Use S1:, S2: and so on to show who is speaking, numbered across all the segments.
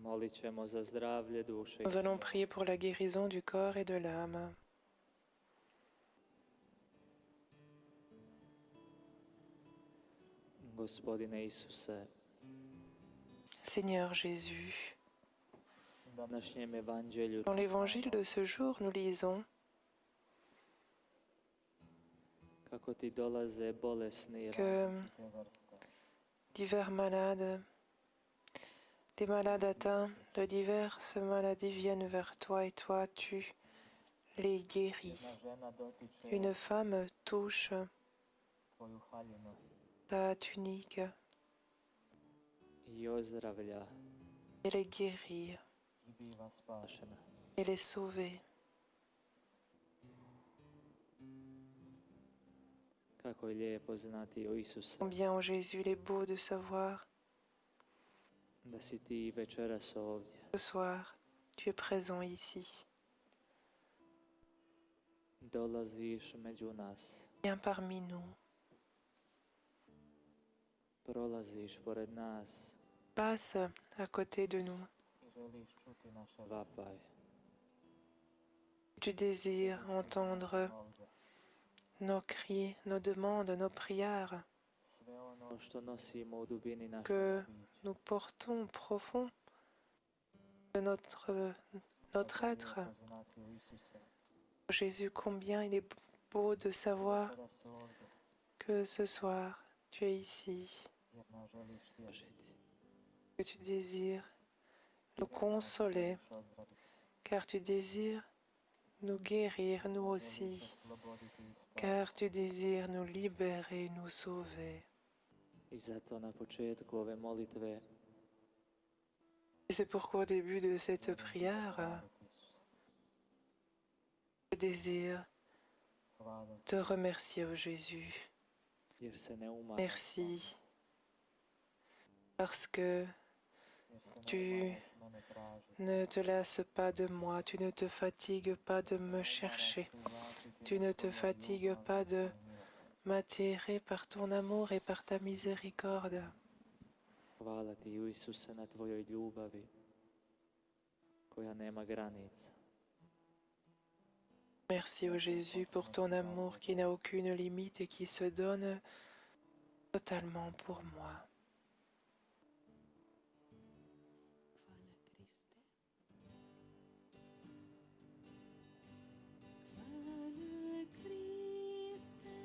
S1: Molit ćemo za zdravlje duše.
S2: Nous allons prier pour la guérison du corps et de l'âme.
S1: Gospodine Isuse,
S2: Seigneur Jésus,
S1: u današnjem evanđelju
S2: dans l'évangile de ce jour, nous lisons
S1: kako ti dolaze bolesni
S2: que
S1: različite vrste.
S2: divers malades, des malades atteints de diverses maladies viennent vers toi et toi, tu les guéris.
S1: Jedna žena dotiče
S2: Une femme touche
S1: tvoju haljinu
S2: ta tunique
S1: i ozdravlja
S2: et les guérit
S1: i biva spašena.
S2: et les sauver.
S1: Kako je lijepo znati o Isuse,
S2: Combien en Jésus il est beau de savoir
S1: da si ti večeras ovdje.
S2: ce soir, tu es présent ici.
S1: Dolaziš među nas,
S2: Viens parmi nous,
S1: prolaziš pored nas
S2: passe à côté de nous.
S1: i želiš čuti naše vapaje.
S2: Tu désires entendre
S1: Ovdje.
S2: nos cris, nos demandes, nos prières
S1: Sve ono što nosimo u dubini našeg
S2: que
S1: bića.
S2: nous portons profond de notre être.
S1: Lijepo znati o Isuse,
S2: Jésus, combien il est beau de savoir
S1: večeras ovdje,
S2: que ce soir, tu es ici,
S1: jer nas želiš tješiti.
S2: que tu désires nous consoler,
S1: Želiš ozdraviti,
S2: car tu désires nous guérir, nous aussi,
S1: želiš osloboditi i spasiti.
S2: car tu désires nous libérer, nous sauver.
S1: I zato na početku ove molitve
S2: Et c'est pourquoi au début de cette prière,
S1: hvaliti Isuse.
S2: je désire
S1: Hvala ti,
S2: te remercier, ô Jésus.
S1: jer se ne umara.
S2: Merci, parce que
S1: Jer se ne
S2: tu
S1: umaraš mene tražiti.
S2: ne te lasses pas de moi, tu ne te fatigues pas de me chercher, tu ne te fatigues pas de m'attirer par ton amour et par ta miséricorde.
S1: Hvala ti, Isuse, na tvojoj ljubavi koja nema granica.
S2: Merci, ô Jésus, pour ton amour qui n'a aucune limite et qui se donne totalement pour moi.
S3: Hvala Kriste.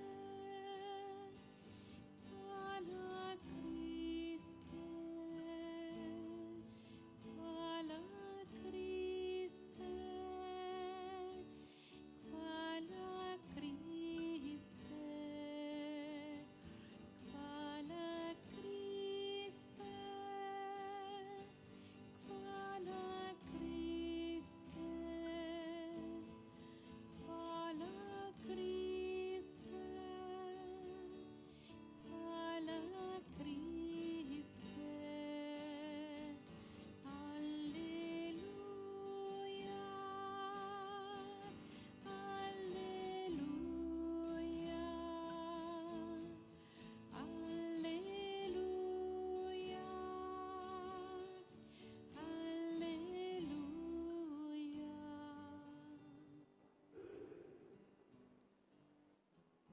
S3: Hvala Kriste. Hvala Kriste. Hvala Kriste. Hvala Kriste. Hvala Kriste. Hvala Kriste. Hvala Kriste. Hvala Kriste. Alleluja. Alleluja. Alleluja.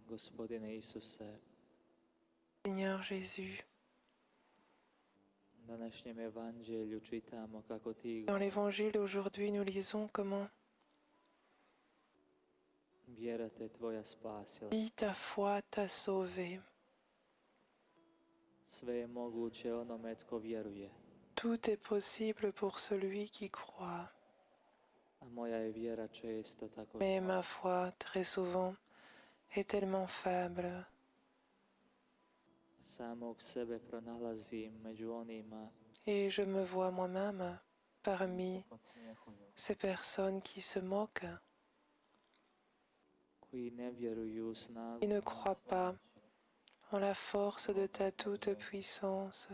S1: Gospodine Isuse,
S2: Seigneur Jésus,
S1: u današnjem evanđelju čitamo kako ti,
S2: dans l'évangile aujourd'hui, nous lisons comment
S1: vjera te tvoja spasila.
S2: si ta foi t'a sauvé.
S1: Sve je moguće onome tko vjeruje,
S2: Tout est possible pour celui qui croit.
S1: a moja je vjera često tako
S2: Mais
S1: slaba.
S2: ma foi, très souvent, est tellement faible.
S1: Samog sebe pronalazim među onima
S2: Et je me vois moi-même parmi
S1: se podsmjehuju,
S2: ces personnes qui se moquent,
S1: koji ne vjeruju u snagu
S2: qui ne
S1: tvojih
S2: croient pas
S1: svemoći.
S2: en la force de ta toute-puissance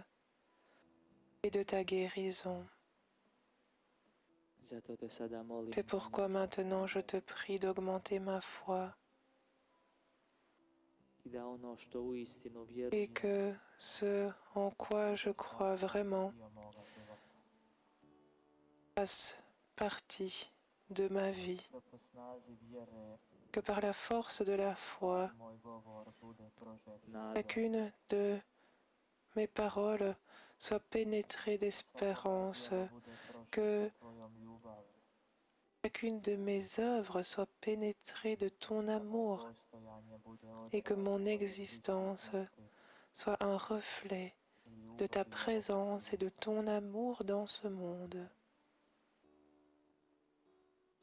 S2: et de ta guérison.
S1: Zato te sada molim
S2: C'est pourquoi maintenant je te prie d'augmenter ma foi
S1: i da ono što uistinu
S2: et
S1: vjerujem
S2: que ce en quoi je crois vraiment
S1: dio moga života.
S2: fasse partie de ma vie,
S1: da po snazi vjere
S2: que par la force de la foi,
S1: moj govor bude prožet nadom,
S2: chacune de mes paroles soit pénétrée d'espérance,
S1: djelo bude
S2: que
S1: prožeto tvojom ljubavi,
S2: chacune de mes œuvres soit pénétrée de ton
S1: da
S2: amour
S1: moj postojanje bude
S2: et que
S1: odraz
S2: mon
S1: tvoje
S2: existence
S1: prisutnosti
S2: soit un reflet
S1: i
S2: de ta
S1: ljubavi ovog
S2: présence et de
S1: svijeta.
S2: ton amour dans ce monde.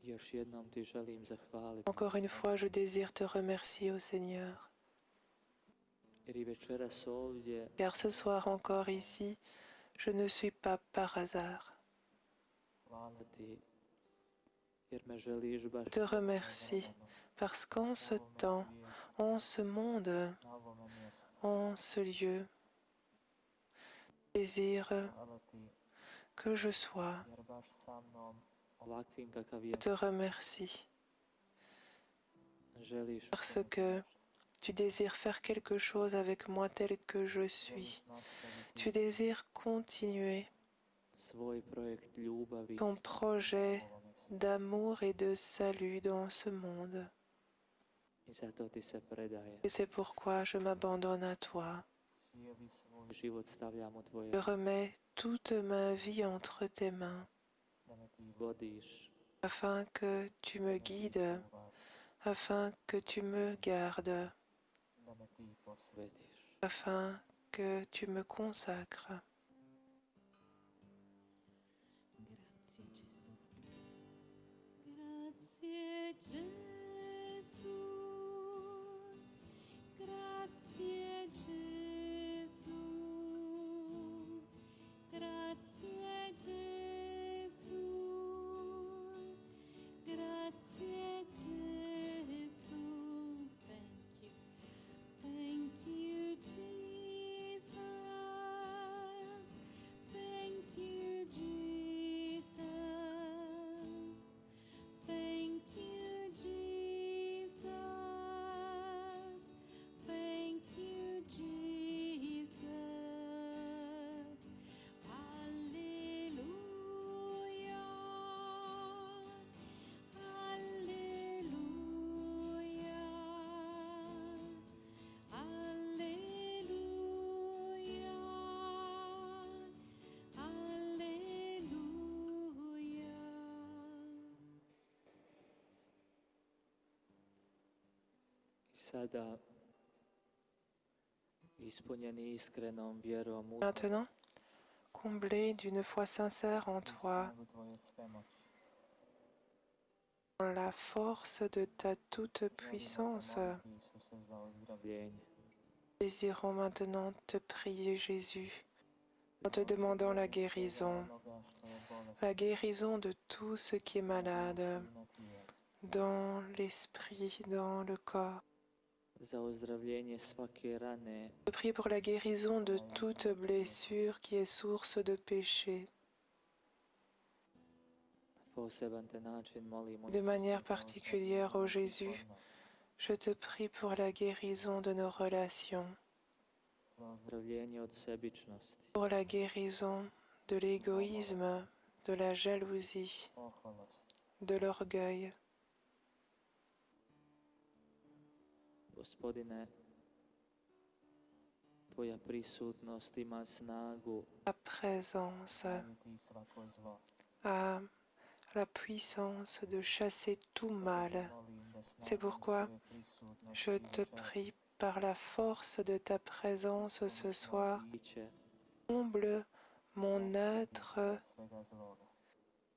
S1: Još jednom ti želim zahvaliti,
S2: Encore une fois, je désire te remercier, ô Seigneur,
S1: jer i večeras ovdje
S2: car ce soir encore ici, je ne suis pas par hasard.
S1: hvala ti, jer me želiš baš
S2: Je te remercie parce qu'en ce temps, en ce monde,
S1: na ovome mjestu.
S2: en ce lieu, je désire
S1: Hvala ti,
S2: que je sois.
S1: jer baš sa mnom ovakvim kakav
S2: Je
S1: je,
S2: te remercie
S1: želiš
S2: parce
S1: učiniti
S2: que
S1: nešto.
S2: tu désires faire quelque chose avec moi tel que je suis.
S1: Želiš nastaviti
S2: Tu désires continuer
S1: svoj projekt ljubavi
S2: ton
S1: i spasenja
S2: projet
S1: u ovome svijetu.
S2: d'amour et de salut dans ce monde.
S1: I zato ti se predaje.
S2: Et c'est pourquoi je m'abandonne à toi.
S1: Cijeli svoj život stavljam u tvoje,
S2: Je remets toute ma vie entre tes mains
S1: da me ti vodiš,
S2: afin que tu me
S1: da me ti
S2: guides,
S1: čuvaš,
S2: afin que tu me gardes,
S1: da me ti posvetiš.
S2: afin que tu me consacres.
S3: Grazie Gesù. Grazie Gesù. Grazie Gesù. Grazie Gesù. Thank you, Jesus. Thank you, Jesus. Thank you, Jesus. Thank you, Jesus. Hallelujah. Hallelujah. Hallelujah. Hallelujah.
S1: I sada, ispunjeni iskrenom vjerom u
S2: Maintenant, comblé d'une foi sincère en toi,
S1: snagu tvoje svemoći,
S2: en la force de ta toute
S1: želimo te
S2: puissance,
S1: moliti, Isuse, za ozdravljenje.
S2: désirons maintenant te prier, Jésus, en te demandant la guérison,
S1: Onoga što je bolest
S2: la guérison de tout ce qui est malade,
S1: i na tijelu.
S2: dans l'esprit, dans le corps.
S1: Za ozdravljenje svake rane,
S2: Je prie pour la guérison de toute blessure qui est source de péché.
S1: na poseban te način molimo
S2: De
S1: Isuse,
S2: manière
S1: za
S2: particulière, ô
S1: ozdravljenje
S2: Jésus,
S1: odnosa,
S2: je te prie pour la guérison de nos relations,
S1: za ozdravljenje od sebičnosti,
S2: pour la guérison de l'égoïsme, de la jalousie,
S1: oholosti.
S2: de l'orgueil.
S1: Gospodine, tvoja prisutnost ima snagu
S2: Ta présence
S1: smanjiti svako zlo.
S2: a la puissance de chasser tout mal.
S1: Molim da
S2: C'est
S1: snagom
S2: pourquoi
S1: svoje prisutnosti
S2: je te
S1: večeras
S2: prie par la force de ta présence ce soir,
S1: biće
S2: comble mon être
S1: od svega zloga.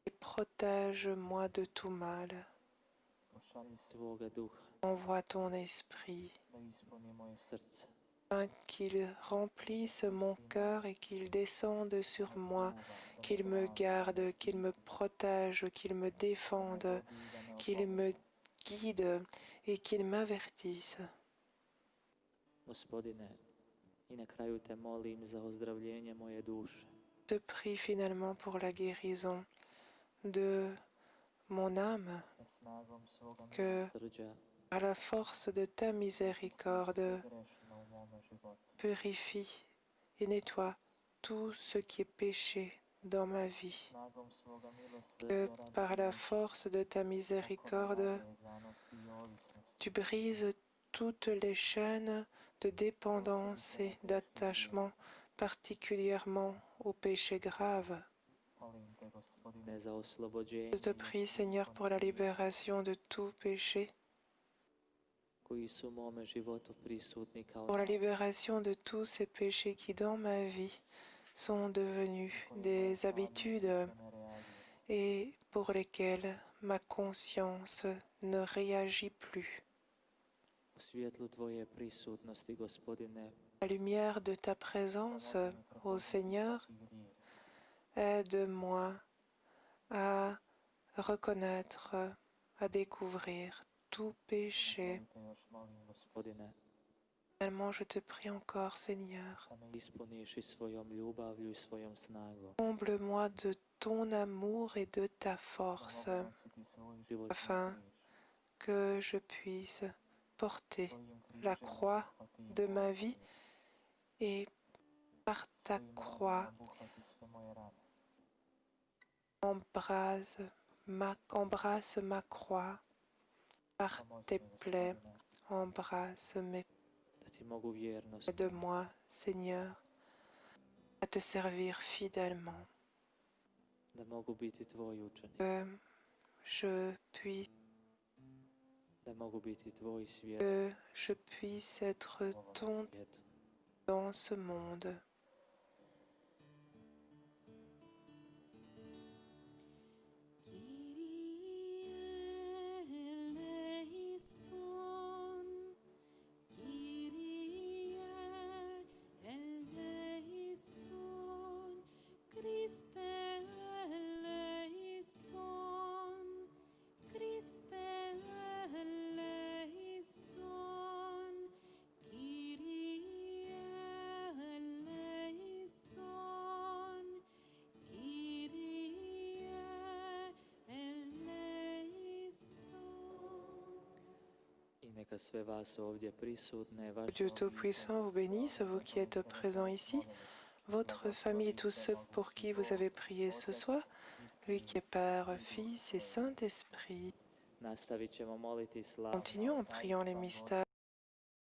S2: et protège-moi de tout mal.
S1: Pošalji svoga duha
S2: Envoie ton esprit
S1: da ispuni moje srce.
S2: afin qu'il remplisse mon cœur et qu'il descende sur moi, qu'il me garde, qu'il me protège, qu'il me défende, qu'il me guide et qu'il m'avertisse.
S1: Gospodine, i na kraju te molim za ozdravljenje moje duše.
S2: Je te prie finalement pour la guérison de mon âme,
S1: Da snagom svoga
S2: Que-
S1: milosrđa
S2: par la force de ta miséricorde,
S1: grešno u mome životu.
S2: purifie et nettoie tout ce qui est péché dans ma vie, que par la force de ta miséricorde, tu brises toutes les chaînes de dépendance et d'attachement, particulièrement au péché grave.
S1: za oslobođenje
S2: Je te prie, Seigneur, pour la libération de tout péché,
S1: koji su u mome životu prisutni kao
S2: pour la libération de tous ces péchés qui, dans ma vie, sont devenus des habitudes et pour lesquels ma conscience ne réagit plus.
S1: u svjetlu Tvoje prisutnosti, Gospodine,
S2: À la lumière de ta présence, ô Seigneur, aide-moi à reconnaître, à découvrir tout péché.
S1: Gospodine,
S2: Finalement, je te prie encore, Seigneur,
S1: da me ispuniš i svojom ljubavlju i svojom snagom.
S2: comble-moi de ton amour et de ta force,
S1: Život
S2: afin que je puisse porter la croix de ma vie et par ta croix embrasse ma croix, par tes plaies embrasse mes
S1: da ti mogu vjerno
S2: Aide-moi, Seigneur, à te servir fidèlement,
S1: da mogu biti tvoj učenik,
S2: que je puisse,
S1: da mogu biti tvoj svijet
S2: que je puisse être ton
S1: svijetu.
S2: dans ce monde.
S1: I neka sve vas ovdje prisutne,
S2: Que
S1: vaše
S2: Dieu Tout-Puissant vous bénisse, vous qui êtes présents ici, votre famille et tous ceux pour qui vous avez prié ce soir, lui qui est Père, Fils et Saint-Esprit.
S1: nastavit ćemo moliti slavu
S2: Continuons en priant les mystères